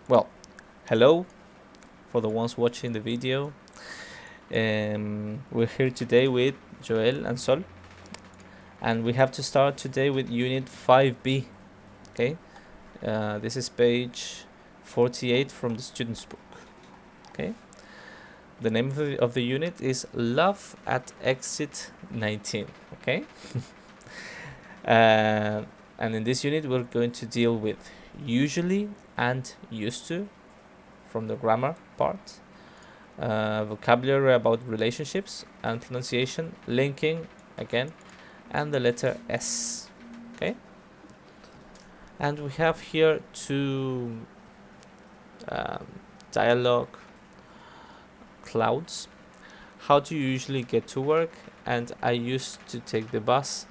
Well, hello for the ones watching the video. We're here today with Joel and Sol, and we have to start today with Unit 5B. Okay, this is page 48 from the student's book. Okay, the name of the unit is Love at Exit 19. Okay, uh, and in this unit, we're going to deal with usually and used to from the grammar part. Vocabulary about relationships and pronunciation, linking again, and the letter S. Okay, and we have here two um, dialogue clouds. How do you usually get to work? And I used to take the bus,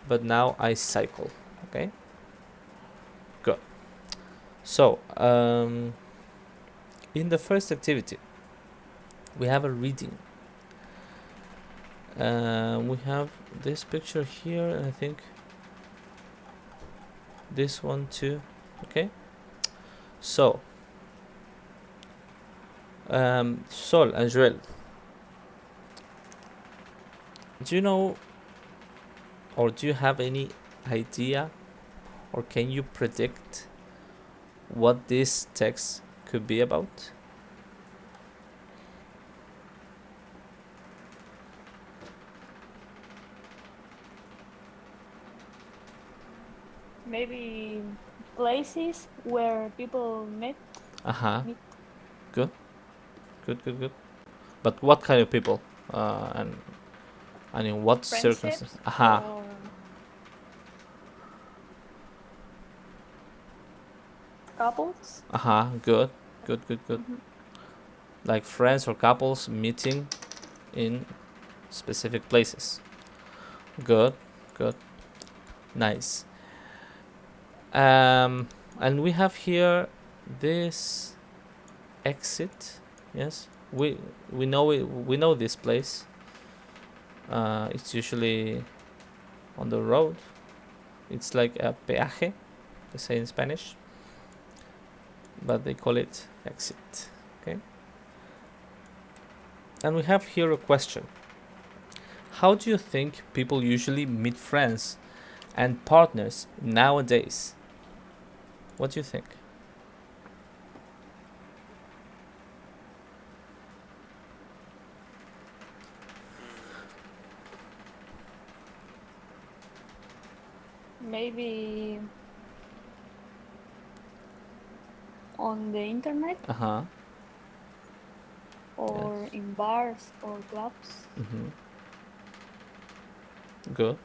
but now I cycle. Okay, good. So, in the first activity, we have a reading. We have this picture here, and I think this one too. Okay, so Sol and Joel, do you know or do you have any idea or can you predict what this text could be about? Maybe places where people meet. Uh-huh. meet Good, good. But what kind of people? And in what circumstances? Friendships Uh-huh. or couples. Uh-huh. Good. Mhm. Like friends or couples meeting in specific places. Good. Nice. Um, and we have here this exit. Yes, we know it. We know this place. It's usually on the road. It's like a peaje, they say in Spanish, but they call it exit. Okay. And we have here a question. How do you think people usually meet friends and partners nowadays? What do you think? Maybe on the internet Uh huh. or Yes. in bars or clubs. Mm-hmm. Good.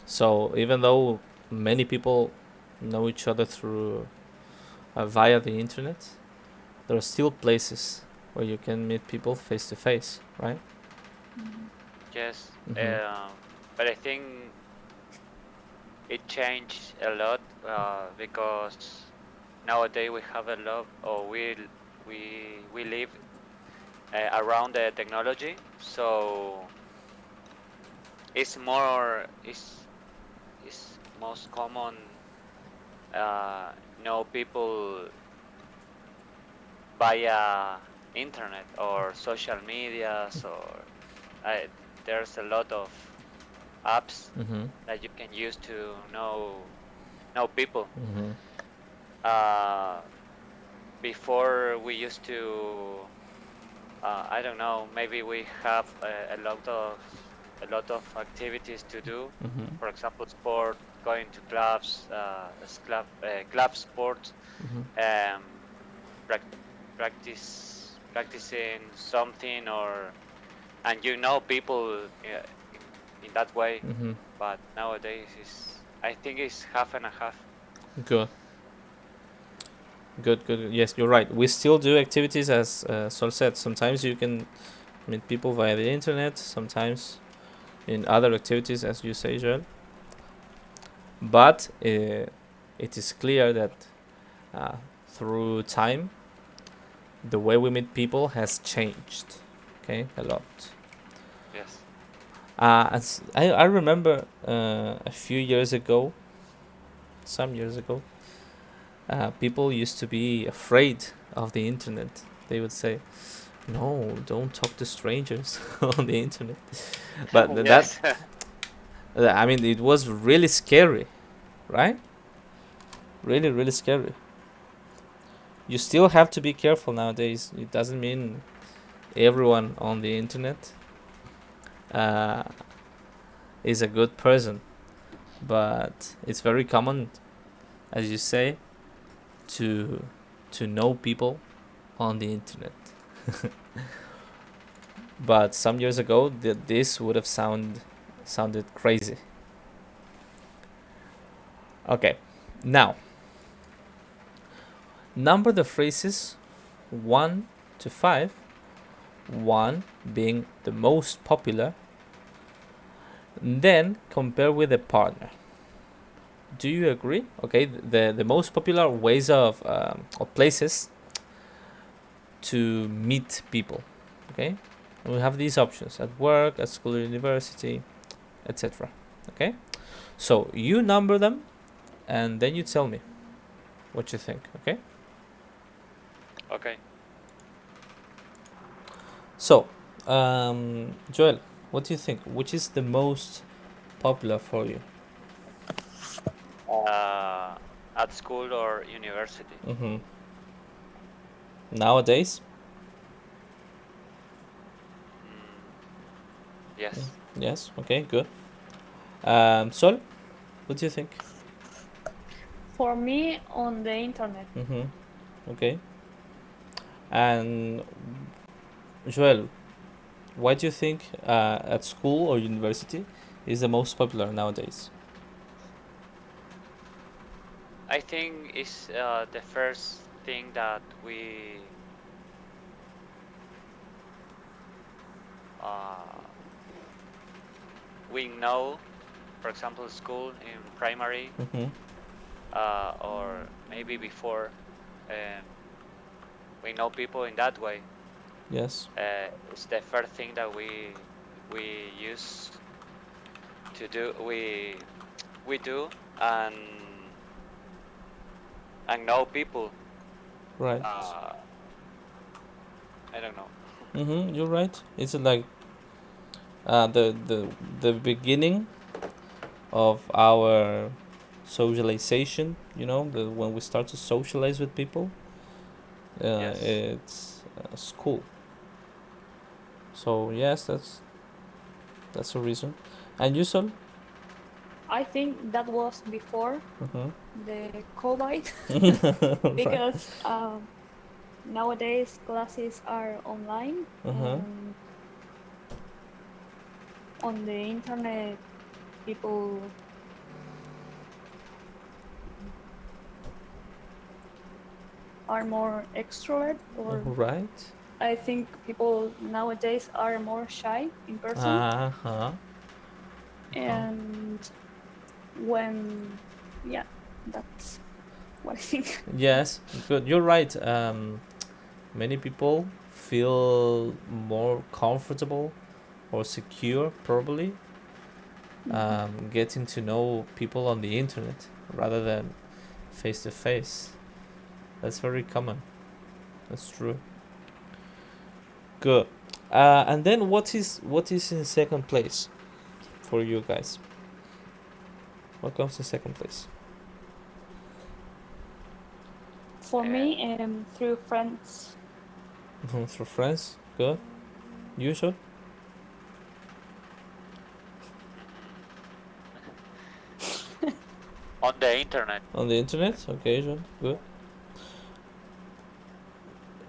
So even though many people know each other through via the internet, there are still places where you can meet people face to face, right? Mhm. Yes, Mm-hmm. but I think it changed a lot because nowadays we have a lot, or we live around the technology, so it's more is most common know people via internet or social medias or I, there's a lot of apps Mm-hmm. that you can use to know people. Mm-hmm. Uh, Before we used to, I don't know, maybe we have a lot of activities to do. Mm-hmm. For example, sport, going to clubs, club sports, Mm-hmm. um, prac- practicing something, or and you know people in that way. Mm-hmm. But nowadays is I think it's half and a half. Good. Good. Yes, you're right. We still do activities as Sol said. Sometimes you can meet people via the internet. Sometimes in other activities, as you say, Joel. But it is clear that uh, through time, the way we meet people has changed. Okay, a lot. Yes. As I remember a few years ago, some years ago, People used to be afraid of the internet. They would say, "No, don't talk to strangers on the internet." But Yes. I mean, it was really scary, right? Really, really scary. You still have to be careful nowadays. It doesn't mean everyone on the internet uh, is a good person, but it's very common, as you say, to know people on the internet. But some years ago, this would have sounded crazy. Okay, now number the phrases 1 to 5, 1 being the most popular, then compare with a partner. Do you agree? Okay, the most popular ways of or places to meet people. Okay, and we have these options at work, at school or university, etc. Okay, so you number them and then you tell me what you think. Okay, Okay. so Joel, what do you think? Which is the most popular for you? Uh, at school or university. Mm-hmm. Nowadays? Mm, yes. Yes. Okay. Good. Sol, what do you think? For me, on the internet. Mm-hmm. Okay. And Joel, why do you think at school or university is the most popular nowadays? I think it's the first thing that uh, we know. For example, school in primary, Mm-hmm. or maybe before, um, we know people in that way. Yes. It's the first thing that we use to do. We do and know people. Right. Uh, I don't know. Mm-hmm. You're right. It's like the beginning of our socialization. When we start to socialize with people, Yes. it's school. So yes, that's a reason. And you, Sol? I think that was before Mm-hmm. the COVID Right. because nowadays classes are online Uh-huh. and on the internet people are more extrovert, or Right. I think people nowadays are more shy in person. Uh-huh. Uh-huh. And when, yeah, that's what I think. Yes, good. You're right. Many people feel more comfortable or secure, probably, Mhm. getting to know people on the internet rather than face to face. That's very common. That's true. Good. And then what is in second place for you guys? What comes in second place? For Uh, me, through friends. For friends. Good. You should. on the internet. On the internet. Okay, John. Good.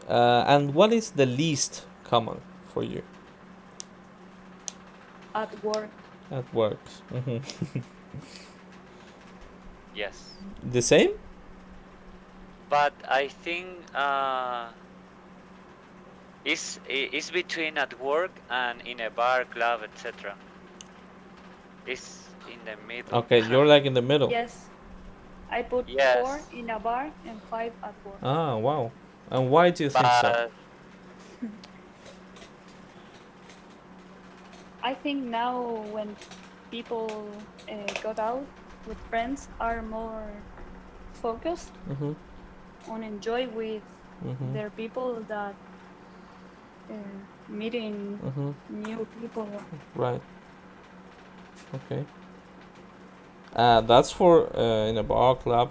And what is the least common for you At work. at work? Hmm. Yes. The same? But I think it's between at work and in a bar, club, etc. It's in the middle. Okay, you're like in the middle. Yes, I put 4 Yes, in a bar and 5 at work. Ah, wow. And why do you think so? but I think now when people got out with friends are more focused Mm-hmm. on enjoy with Mm-hmm. their people that meeting Mm-hmm. new people. Right. Okay. That's for in a bar club,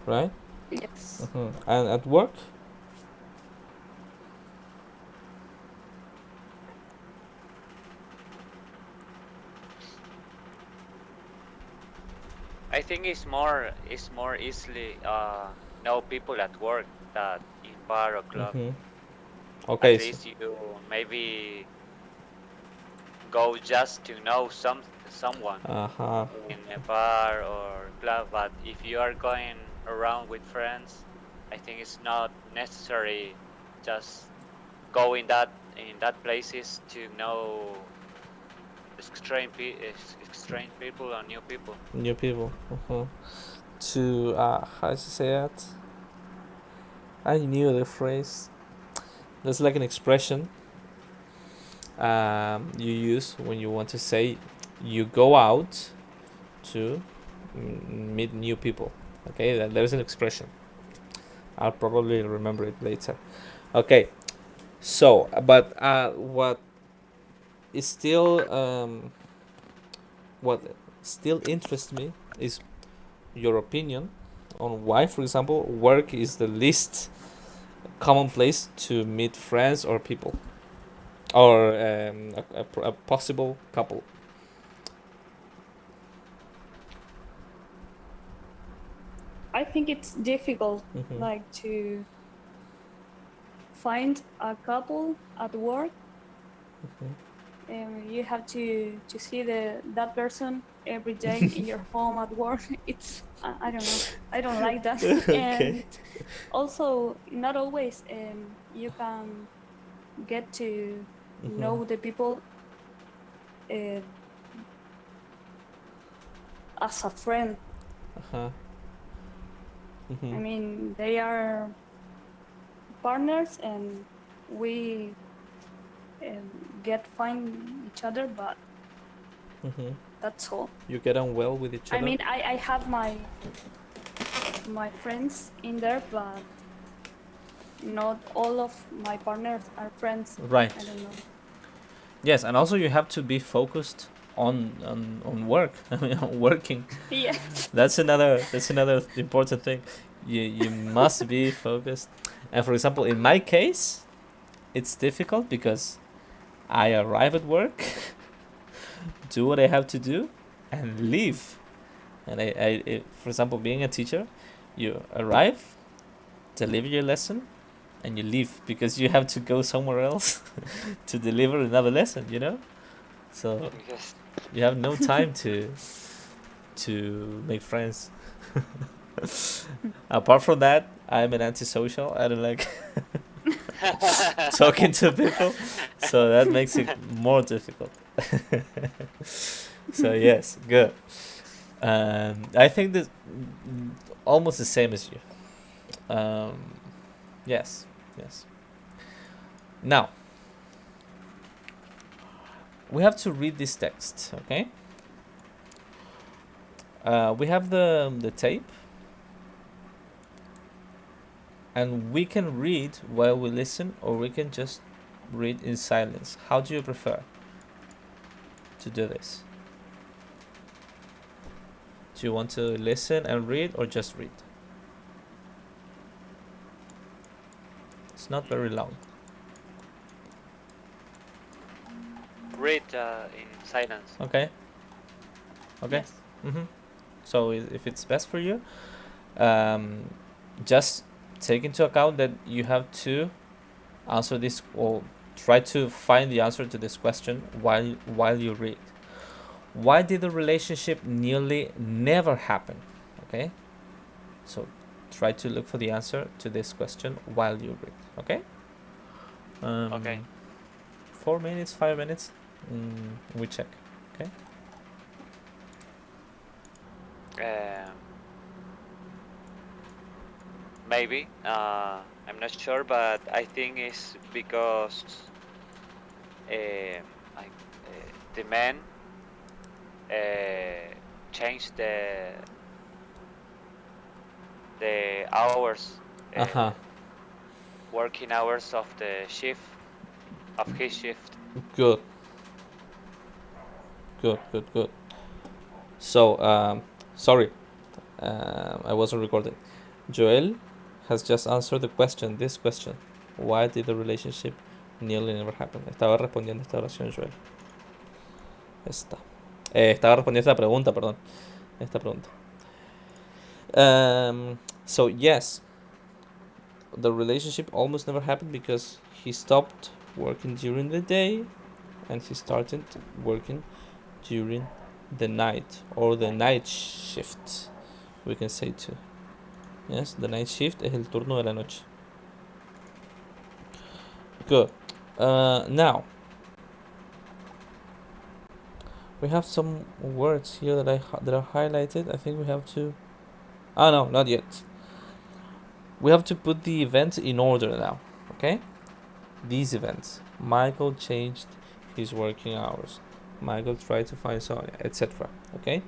right? Yes. Mm-hmm. And at work. I think it's more easily know people at work than in bar or club. Mm-hmm. At Okay. So. least you maybe go just to know someone Uh-huh. in a bar or club, but if you are going around with friends, I think it's not necessary just go in that places to know strange people or new people. New people. Uh-huh. To how to say that? I knew the phrase. There's like an expression you use when you want to say you go out to meet new people. Okay, there's an expression. I'll probably remember it later. Okay, so but what is still what still interests me is your opinion on why, for example, work is the least common place to meet friends or people or a possible couple. I think it's difficult, Mm-hmm. like, to find a couple at work. Mm-hmm. You have to see that person every day in your home at work. It's I don't know. I don't like that. Okay. And also, not always you can get to Mm-hmm. know the people uh, as a friend. Uh-huh. Mm-hmm. I mean, they are partners, and we get find each other, but Mm-hmm. that's all. You get on well with each I other. mean, I have my friends in there, but not all of my partners are friends. I Right. don't know. Yes, and also you have to be focused on work. I mean, on working. Yes. That's another important thing. You must be focused. And for example, in my case, it's difficult because I arrive at work, do what I have to do, and leave. And for example, being a teacher, you arrive, deliver your lesson, and you leave because you have to go somewhere else to deliver another lesson. So Yes. you have no time to make friends. Apart from that, I'm an antisocial. I don't like talking to people, so that makes it more difficult. So yes, good. I think that almost the same as you. Yes, yes. Now we have to read this text. Okay. We have the tape, and we can read while we listen, or we can just read in silence. How do you prefer to do this? Do you want to listen and read, or just read? It's not very long. Read in silence. Okay. Okay. Yes. Mm-hmm. So if it's best for you, um, just take into account that you have to answer this, or try to find the answer to this question while you read. Why did the relationship nearly never happen? Okay. So try to look for the answer to this question while you read. Okay. Okay. 4 minutes, 5 minutes. We check. Okay. Um, Maybe. I'm not sure, but I think it's because like the men uh, changed the hours, Uh-huh. working hours of the shift, of his shift. Good. Good. So, sorry, I wasn't recording. Joel has just answered the question, this question. Why did the relationship nearly never happen? Estaba respondiendo esta oración, Joel. Esta. Estaba respondiendo esta pregunta, perdón. Esta pregunta. So, yes, the relationship almost never happened because he stopped working during the day and he started working during the night or the night shift, we can say too. Yes, the night shift es el turno de la noche. Good. Now we have some words here that that are highlighted. I think we have to. Ah, no, not yet. We have to put the events in order now. Okay. These events. Michael changed his working hours. Michael tried to find Sonia, etc. Okay.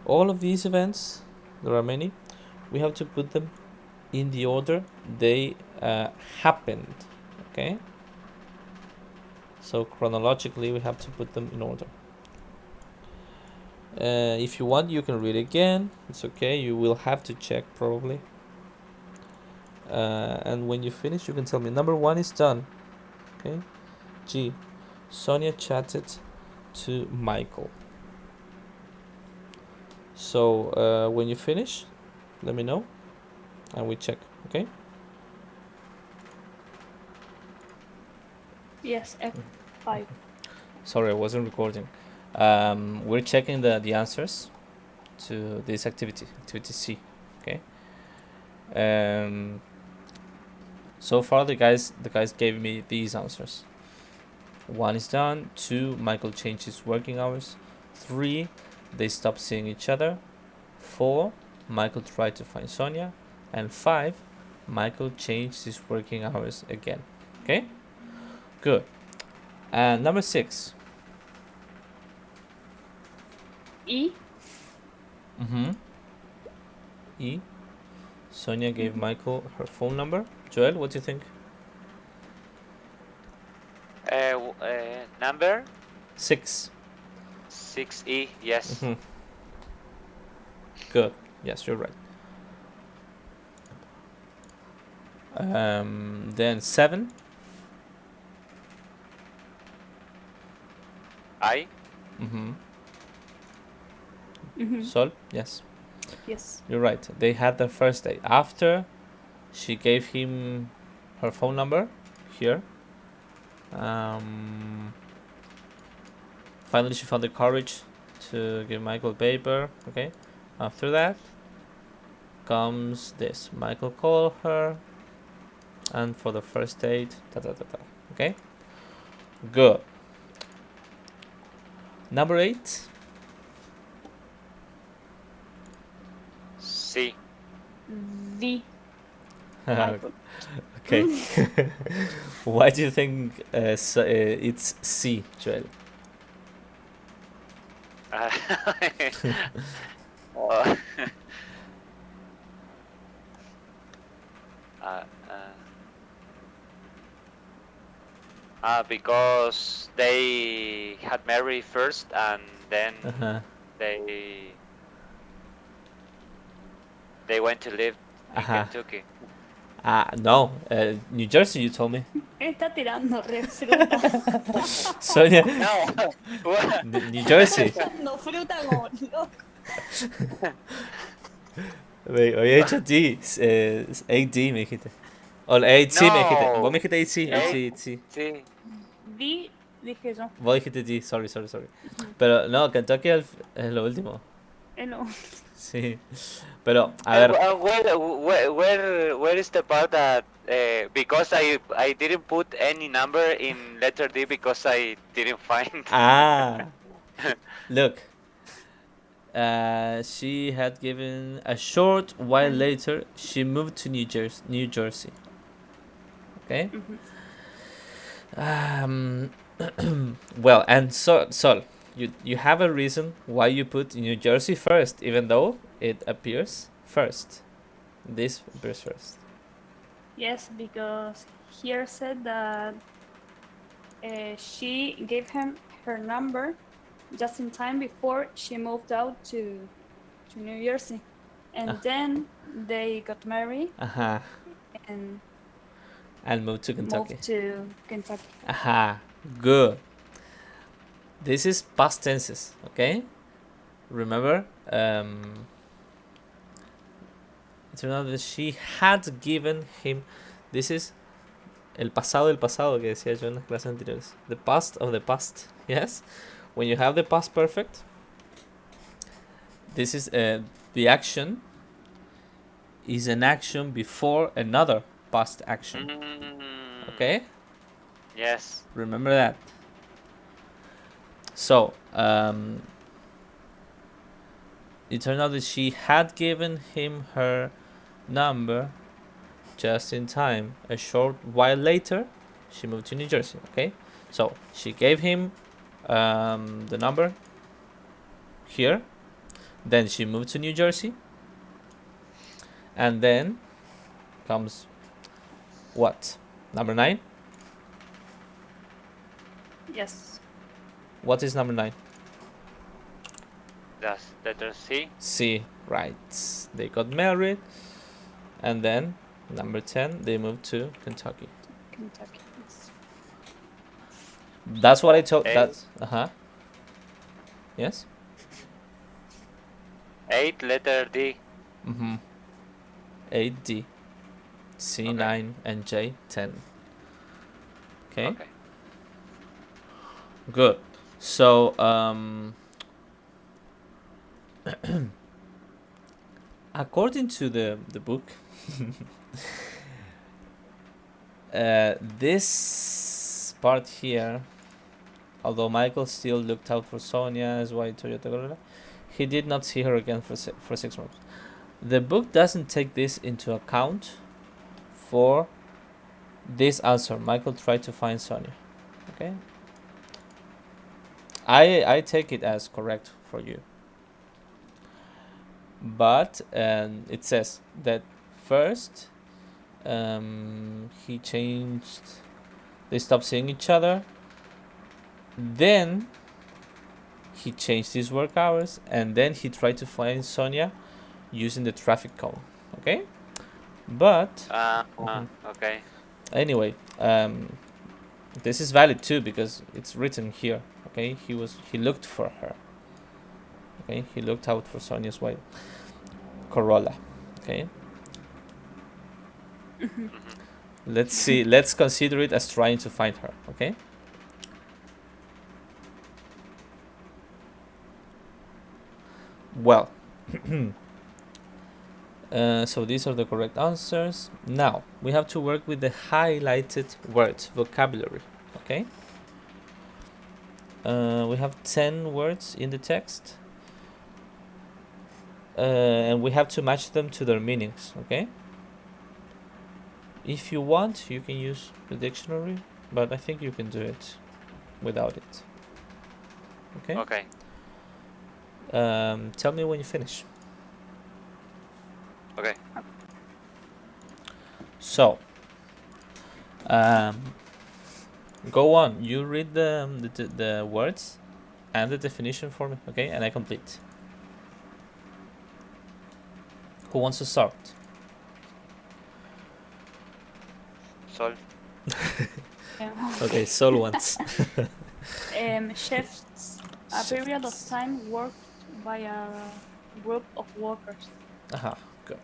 All of these events, there are many. We have to put them in the order they happened. Okay. So chronologically, we have to put them in order. If you want, you can read again. It's okay. You will have to check probably. And when you finish, you can tell me. Number 1 is done. Okay. G. Sonia chatted to Michael. So when you finish, let me know, and we check. Okay. Yes, F5. Sorry, I wasn't recording. We're checking the answers to this activity C. Okay. So far the guys gave me these answers. 1 is done. 2, Michael changed his working hours. 3, they stopped seeing each other. 4, Michael tried to find Sonia. And 5, Michael changed his working hours again. Okay. Good. And number 6. E. E. Sonia gave Michael her phone number. Joel, what do you think? Number 6. 6E. Yes. Good. Yes, you're right. Then 7. I. Sol, yes. Yes. You're right. They had their first date. After she gave him her phone number here. Finally, she found the courage to give Michael paper. Okay. After that comes this. Michael called her, and for the first date, Okay. Good. Number 8. C. V. Okay. Why do you think it's C, Joel? uh, because they had married first and then they went to live in Kentucky. No, New Jersey, you told me. Está tirando re fruta. Sonia, No. New Jersey. No fruta como loco. Había dicho D, 8D me dijiste. O 8C me dijiste. Vos me dijiste 8C. 8C. Sí. D, dije yo. Vos dijiste D, sorry. Pero no, Kentucky es lo último. No. Sí. Pero, a ver. Where is the part that because I didn't put any number in letter D because I didn't find. Look. She had given a short while later. She moved to New Jersey. Okay. Well, and Sol, you have a reason why you put New Jersey first, even though it appears first. this verse first? Yes, because here said that she gave him her number just in time before she moved out to New Jersey. And then they got married Uh-huh. and And move to Kentucky. moved to Kentucky. Aha, good. This is past tenses, okay? Remember, it turned out that she had given him. This is el pasado del pasado que decía yo en las clases anteriores. The past of the past. Yes, when you have the past perfect, this is the action is an action before another past action. Okay. Yes. Remember that. So, it turned out that she had given him her number just in time. A short while later, she moved to New Jersey. Okay, so she gave him the number here. Then she moved to New Jersey, and then comes what? Number 9. Yes. What is number 9? That's letter C. C. Right. They got married, and then number 10, they moved to Kentucky. Kentucky. Yes. That's what I told. A. That's Yes. 8, letter D. 8D, C9, and J 10. Okay. Good. So according to the book, this part here, although Michael still looked out for Sonia as white Toyota Corolla, he did not see her again for 6 months. The book doesn't take this into account for this answer. Michael tried to find Sonia. Okay. I take it as correct for you. But it says that first he changed. They stopped seeing each other. Then he changed his work hours, and then he tried to find Sonia using the traffic cone. Okay, but Okay. anyway, this is valid too because it's written here. Okay, he looked for her. Okay, he looked out for Sonia's white Corolla. Okay. Let's see. Let's consider it as trying to find her. Okay. Well, so these are the correct answers. Now we have to work with the highlighted words, vocabulary. Okay. We have 10 words in the text, and we have to match them to their meanings. Okay. If you want, you can use the dictionary, but I think you can do it without it. Okay. Okay. Tell me when you finish. Okay. So, go on. You read the words and the definition for me, okay? And I complete. Who wants to start? Sol. Okay, Sol wants. Shifts, a period of time worked by a group of workers. Aha, good.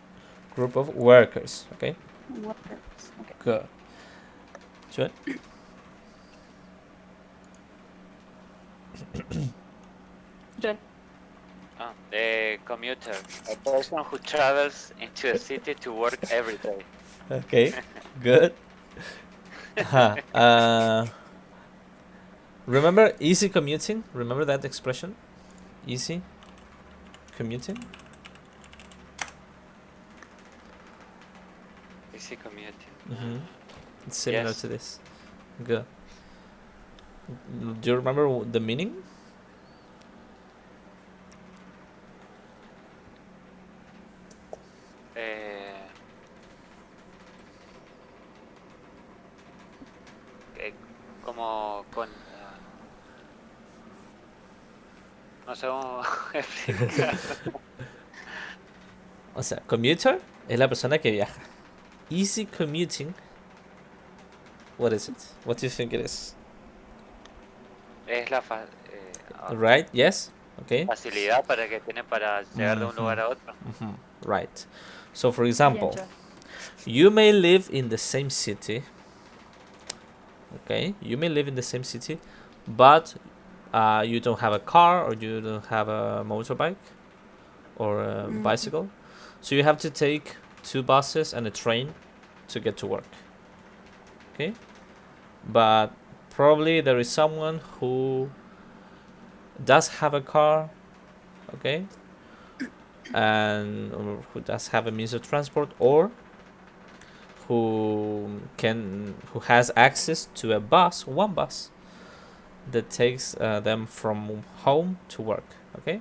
Group of workers, okay? Workers. Okay. Good. Joy? Good. The commuter, a person who travels into a city to work every day. Okay, good. Remember easy commuting? Remember that expression? Easy commuting? Easy commuting. It's similar Yes. to this. Good. Do you remember the meaning? como con... no sé cómo explicar. O sea, commuter es la persona que viaja. Easy commuting. What is it? What do you think it is? Es la Right? Yes? Okay. facilidad para que tiene para llegar de un lugar a otro. Right. So, for Bien, example, Joel. you may live in the same city. Okay, you may live in the same city, but you don't have a car or you don't have a motorbike or a bicycle, so you have to take 2 buses and a train to get to work. Okay, but probably there is someone who does have a car, okay, and or who does have a means of transport, or who has access to a bus, one bus that takes them from home to work. Okay,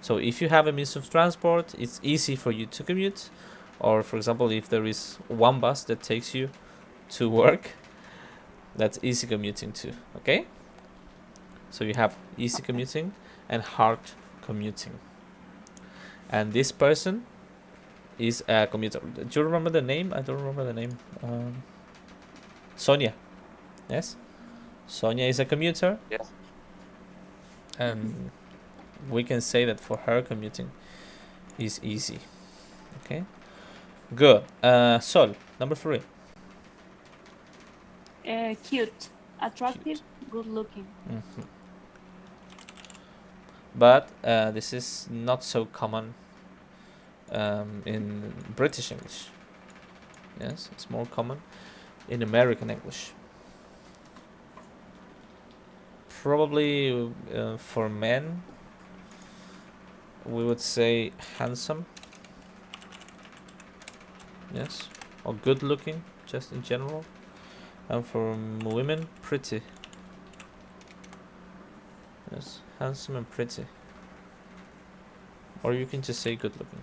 so if you have a means of transport, it's easy for you to commute. Or for example, if there is one bus that takes you to work, that's easy commuting too. Okay, so you have easy commuting and hard commuting, and this person is a commuter. Do you remember the name? I don't remember the name. Sonia. Yes, Sonia is a commuter, Yes. and we can say that for her commuting is easy. Okay, good. Sol, number 3. Cute, attractive, Cute. good looking. But this is not so common in British English. Yes, it's more common in American English. Probably for men, we would say handsome. Yes, or good looking, just in general. And for women, pretty. Yes, handsome and pretty. Or you can just say good looking.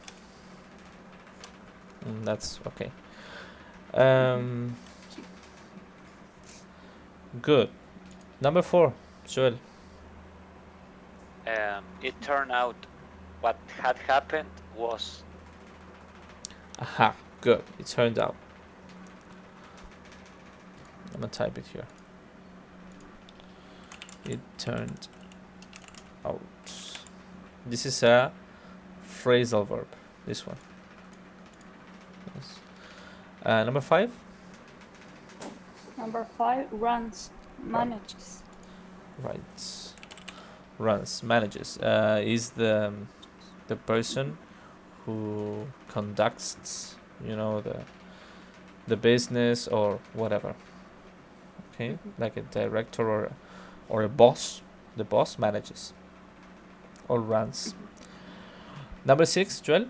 That's okay. Good. Number 4, Joel. It turned out what had happened was. Aha, good. It turned out. I'm gonna type it here. It turned out. This is a phrasal verb. This one. Yes. Number 5. Number 5, runs, manages. Right. Runs, manages. Is the person who conducts, the business or whatever. Okay, like a director or a boss. The boss manages or runs. Number 6, Joel.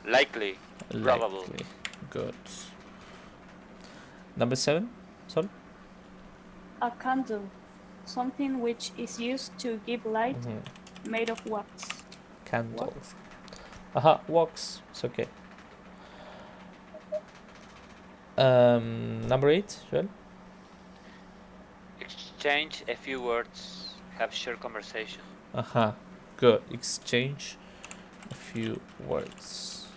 Likely. Probable. Likely. Good. Number 7, Sol. A candle, something which is used to give light, made of wax. Candle. Wax. Aha, wax. It's okay. Number 8, Joel. Exchange a few words. Have short conversation. Aha, good. Exchange a few words.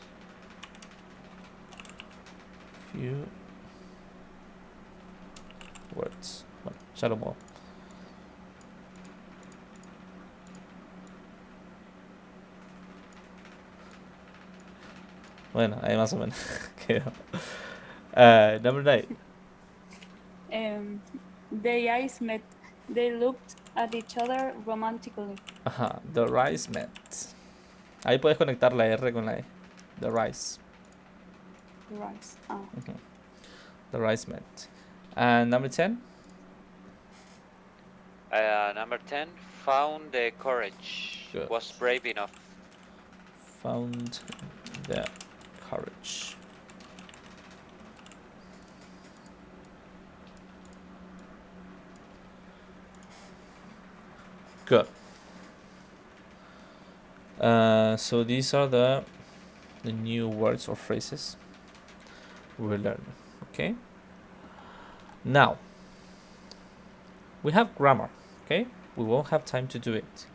Few words. Bueno, ya lo muevo. Bueno, ahí más o menos quedó. Number 9. Their eyes met. They looked at each other romantically. Ajá, the rice met. Ahí puedes conectar la R con la E. The rice. Rice. The rice met. And number 10. Number 10, found the courage. Good. Was brave enough. Found the courage. Good. So these are the new words or phrases we learn. Okay. Now we have grammar. Okay, we won't have time to do it.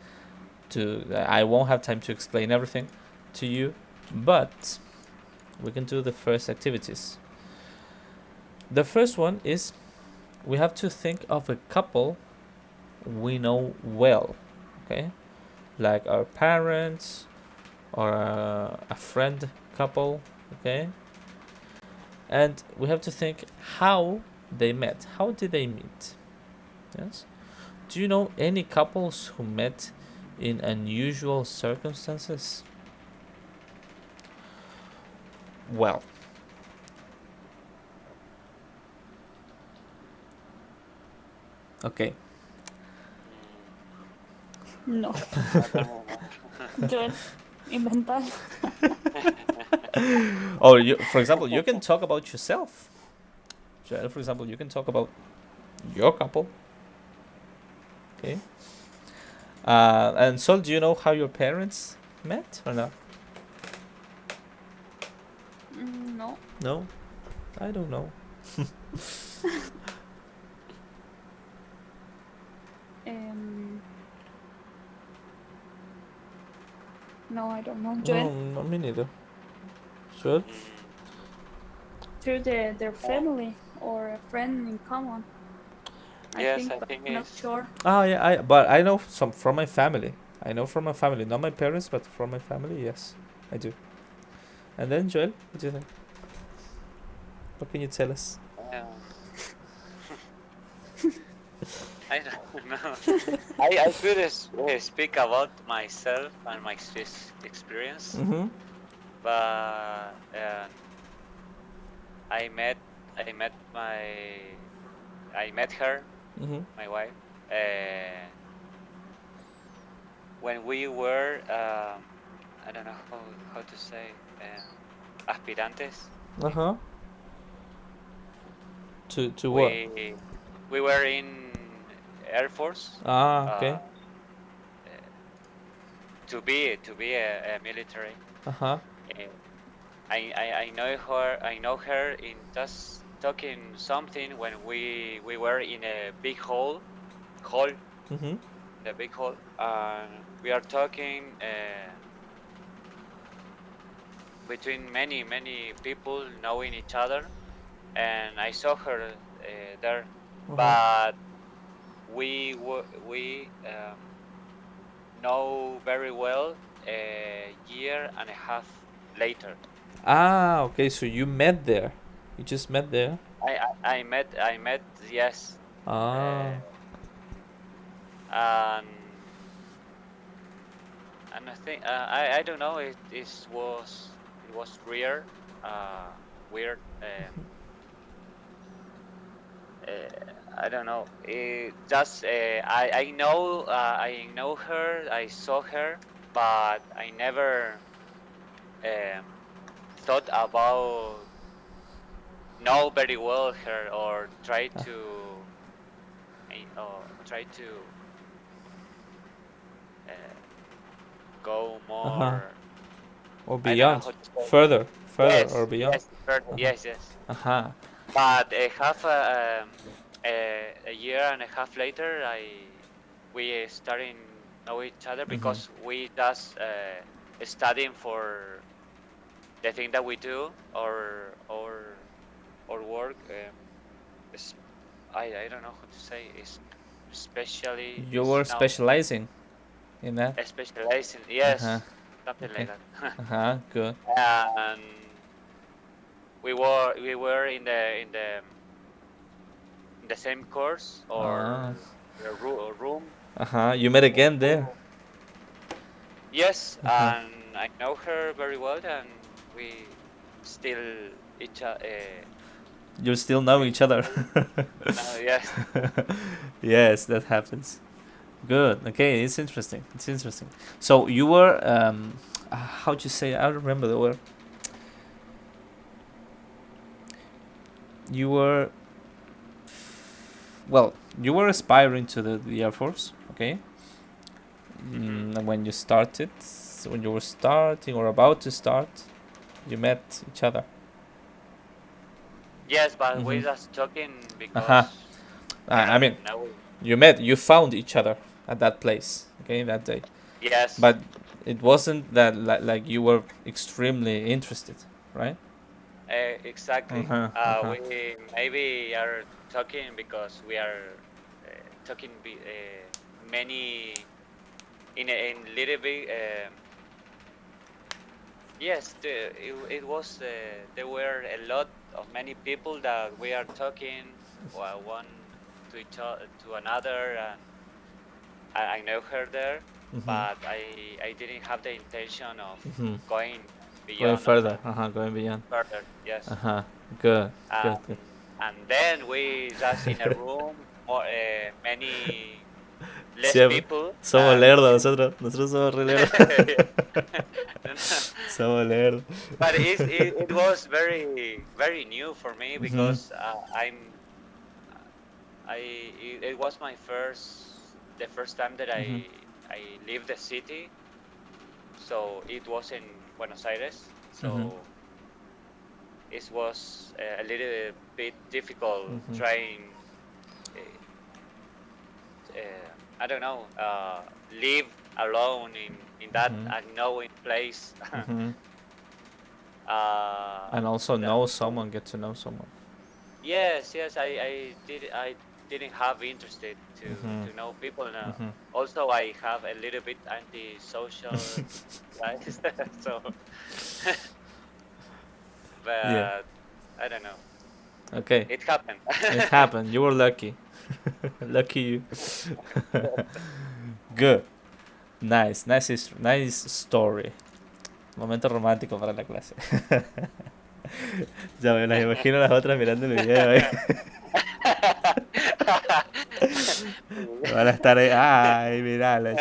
I won't have time to explain everything to you, but we can do the first activities. The first one is we have to think of a couple we know well. Okay, like our parents or a friend couple. Okay, and we have to think how they met. How did they meet? Yes. Do you know any couples who met in unusual circumstances? Well, okay. No. I don't know. Joel, inventar. Or you, for example, you can talk about yourself. So, for example, you can talk about your couple. Okay. And Sol, do you know how your parents met or not? No. No, I don't know. Um, no, I don't know. No, Joel, no, me neither. Sol? Mm, through their family or a friend in common. I yes, think, I but think I'm not it's. sure. Oh yeah, but I know some from my family. I know from my family, not my parents, but from my family. Yes, I do. And then Joel, what do you think? What can you tell us? Um, I don't know. I could speak about myself and my experience, Mm-hmm. but I met I met my I met her, Mm-hmm. my wife, uh, when we were I don't know how to say aspirantes. Uh huh. To what? We were in Air Force Ah, uh, okay. to be a military. Uh huh. Uh, I know her. I know her in just talking something when we were in a big hall, Mm-hmm. the big hall, and we are talking between many people knowing each other, and I saw her there, Uh huh. but we know very well a year and a half later. Ah, okay. So you met there. You just met there. I met yes, Ah. uh, and I think I don't know it was rare, uh, weird. Uh, I don't know. Just I know her. I saw her, but I never um, thought about know very well her or Uh try to uh, go huh. more. Or I don't know beyond. how to say. Further or Yes, beyond. yes, further, Uh huh. yes, yes. Uh huh. But a year and a half later, I we starting know each other Mm-hmm. because we just studying for the thing that we do or work. Is, I don't know how to say is especially You is were no specializing in that. specializing. Uh huh. Yes, something like Okay. that. Uh huh. Good. And we were in the same course Ah. or a room. Uh huh. You met again there. Yes, Uh huh. and I know her very well, and we still You still know we each other. still know. Yes, Yes, that happens. Good. Okay, it's interesting. It's interesting. So you were how'd you say? I don't remember the word. You were well. You were aspiring to the Air Force. Okay. hmm And when you started, when you were starting or about to start, you met each other. yes, but we Mm-hmm. just talking Uh huh. because I mean, no. You found each other at that place, okay, that day. Yes. But it wasn't that like you were extremely interested, right? Exactly. Uh-huh. We maybe are talking because we are talking many in little bit. Yes, it was. There were a lot of many people that we are talking one to to another, and I know her there, Mm-hmm. but I didn't have the intention of Mm-hmm. going Going beyond of further. that Going beyond. further. Yes. Uh-huh. Good. Good. Um, Good. and then we just in a room, more many less Siempre. people, Somos and lerdos nosotros. Nosotros somos re lerdos. Somos lerdos. but it was very new for me Mm-hmm. because it was my the first time that Mm-hmm. I leave the city, so it was in Buenos Aires, Mm-hmm. so it was a little bit difficult Mm-hmm. trying. Uh, I don't know, live alone in that Mm-hmm. unknown place. Mm-hmm. uh, And also that, know someone, get to know someone. yes, I didn't have interested Mm-hmm. to know people now. Mm-hmm. Also, I have a little bit antisocial life, so Yeah. but I don't know. Okay. It happened. It happened. You were lucky. Lucky you. Good. Nice. Nice story. Momento romántico para la clase. Ya me las imagino las otras mirando el video. Van a estar ahí. Ay, mirala.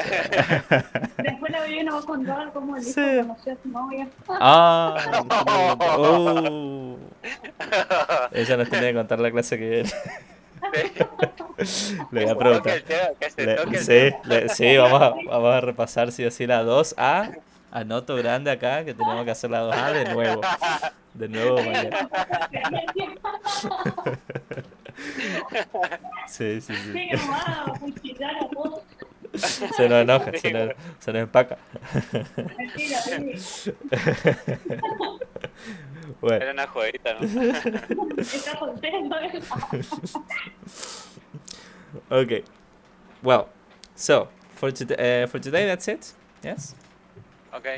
Después la video nos va a contar cómo el hijo Sí. conoció a su novia. Ah, nos tenía que contar. Oh. Ella nos tenía que contar la clase que viene. Le voy a Toque preguntar. el tema, que se toque el Sí, tema. sí, vamos a repasar sí o sí la 2A. Anoto grande acá que tenemos que hacer la 2A de nuevo. De nuevo mañana. Sí, sí, sí. Sí, mamá, cuchillar a vos. Se nos enoja, Sí, se nos empaca. Mentira, sí. Bueno. era una joyita, ¿no? Está contento. Okay. Well, so for today that's it. Yes. Okay.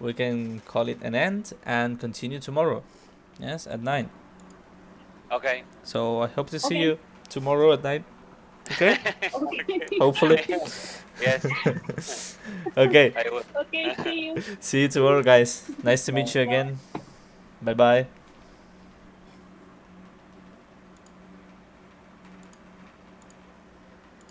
We can call it an end and continue tomorrow. Yes, at 9. Okay. So I hope to see Okay. you tomorrow at 9. Okay? Okay. Hopefully. Yes. Okay. I will. Okay, see you. See you tomorrow, guys. Nice to meet you again. Bye bye.